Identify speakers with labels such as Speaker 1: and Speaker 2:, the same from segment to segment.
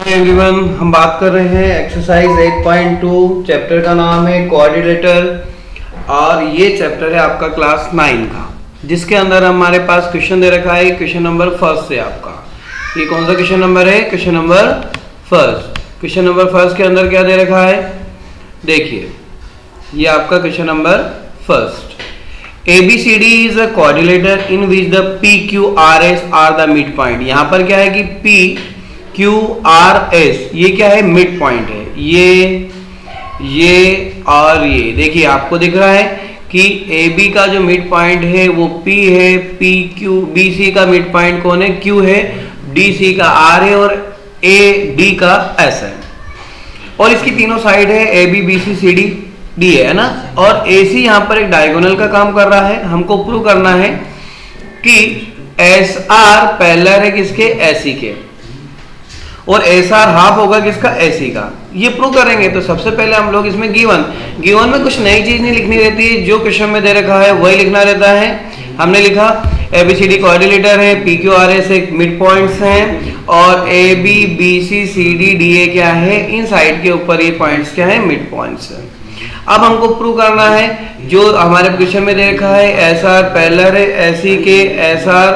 Speaker 1: Everyone, हम बात कर रहे हैं एक्सरसाइज 8.2। चैप्टर का नाम है कोऑर्डिनेटर और ये चैप्टर है आपका क्लास 9 का, जिसके अंदर हमारे पास क्वेश्चन दे रखा है। क्वेश्चन नंबर फर्स्ट से आपका ये कौन सा क्वेश्चन नंबर है? Question number first. Question number first के अंदर क्या दे रखा है? देखिए, ये आपका question number first. ABCD is a coordinator in which the PQRS are the mid point. यहाँ पर क्या है कि PQRS ये क्या है? मिड पॉइंट है। ये और ये देखिए, आपको दिख रहा है कि AB का जो मिड पॉइंट है वो P है, BC का मिड पॉइंट कौन है? Q है, DC का R है और AD का S है। और इसकी तीनों साइड है AB, BC, CD, D है ना। और AC यहाँ पर एक डायगोनल का काम कर रहा है। हमको प्रूव करना है कि SR पैरेलल है किसके? AC के, और SR हाफ होगा किसका? AC का। ये प्रूव करेंगे तो सबसे पहले हम लोग इसमें गिवन में कुछ नई चीज नहीं लिखनी रहती है, जो क्वेश्चन में दे रखा है वही लिखना रहता है। हमने लिखा ABCD कोऑर्डिनेटर है, PQRS एक मिड पॉइंट्स हैं और AB, BC, CD, DA क्या है? इन साइड के ऊपर ये पॉइंट्स क्या है? मिड पॉइंट्स है। अब हमको प्रूव करना है जो हमारे क्वेश्चन में दे रखा है SR पैरेलल है AC के, SR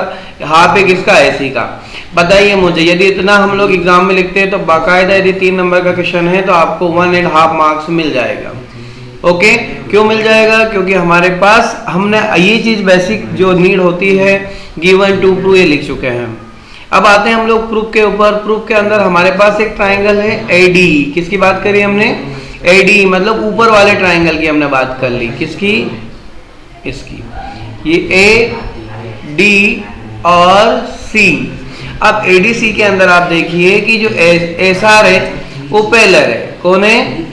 Speaker 1: हाफ है किसका? AC का। बताइए मुझे, यदि इतना हम लोग एग्जाम में लिखते हैं तो बाकायदा यदि 3 नंबर का क्वेश्चन है तो आपको 1.5 मार्क्स मिल जाएगा। ओके, क्यों मिल जाएगा? क्योंकि हमारे पास हमने ये चीज बेसिक जो नीड होती है गिवन टू प्रूव ये लिख चुके हैं। अब आते हैं हम लोग प्रूफ के ऊपर। प्रूफ के अंदर हमारे पास एक ट्राइंगल है ADE। किसकी बात करी हमने? ADE मतलब ऊपर वाले ट्राइंगल की हमने बात कर ली। किसकी? इसकी। ये A, D और C। अब ADC के अंदर आप देखिए कि जो SR है वो पैरेलल है। कौन है?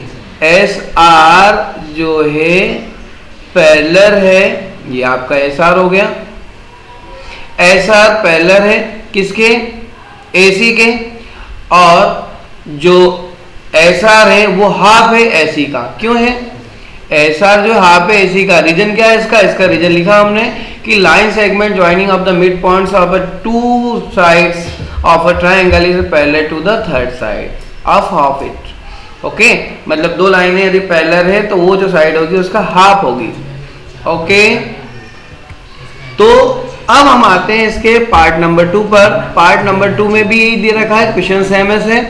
Speaker 1: SR जो है पैरेलल है। ये आपका SR हो गया। SR पैरेलल है किसके? AC के। और जो SR है वो हाफ है AC का। क्यों है? SR जो हाफ है AC का, रीजन क्या है इसका? इसका रीजन लिखा हमने कि line segment joining of the mid points of a two sides of a triangle is parallel to the third side of half it. Okay, मतलब दो लाइनें यदि पैरेलल है तो वो जो साइड होगी उसका हाफ होगी। ओके, तो अब हम आते हैं इसके पार्ट नंबर 2 पर। पार्ट नंबर 2 में भी यही दे रखा है, क्वेश्चन सेम है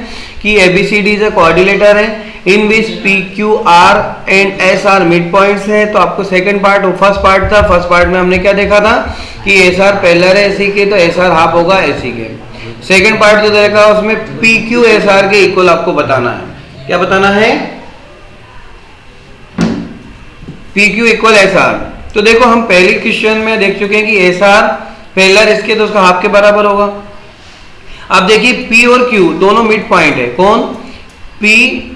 Speaker 1: कि ABCD इज अ कोऑर्डिनेटर है इन विच PQR and SR mid points है। तो आपको सेकंड पार्ट, फर्स्ट पार्ट था, फर्स्ट पार्ट में हमने क्या देखा था कि SR पैरेलल है AC के तो SR हाफ होगा AC के। सेकंड पार्ट जो देखा उसमें PQ SR के इक्वल आपको बताना है। क्या बताना है? PQ equal SR। तो देखो, हम पहले क्वेश्चन में देख चुके हैं कि SR पैरेलल इसके तो उसका हाफ के बराबर होगा। अब देखिए P और Q दोनों मिड पॉइंट है। कौन? P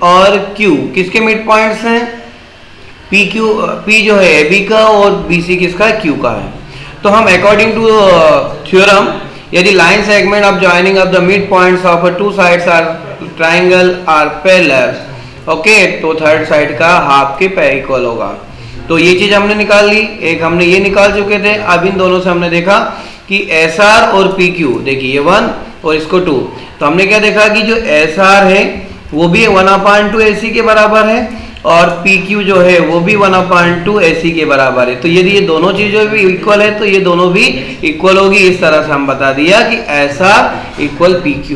Speaker 1: और Q किसके मिड पॉइंट्स हैं? P जो है AB का और BC किसका? Q का है। तो हम अकॉर्डिंग टू थ्योरम, यदि line segment of joining of the mid points of two sides are triangle are parallel, okay, तो थर्ड साइड का हाफ के इक्वल होगा। तो ये चीज हमने निकाल ली। एक हमने ये निकाल चुके थे। अब इन दोनों से हमने देखा कि SR और PQ, देखिए ये 1 और इसको 2। तो हमने क्या देखा कि जो SR है वो भी 1/2 AC के बराबर है और PQ जो है वो भी 1/2 AC के बराबर है। तो यदि ये दोनों चीजें भी इक्वल है तो ये दोनों भी इक्वल होगी। इस तरह से हम बता दिया कि SR इक्वल PQ।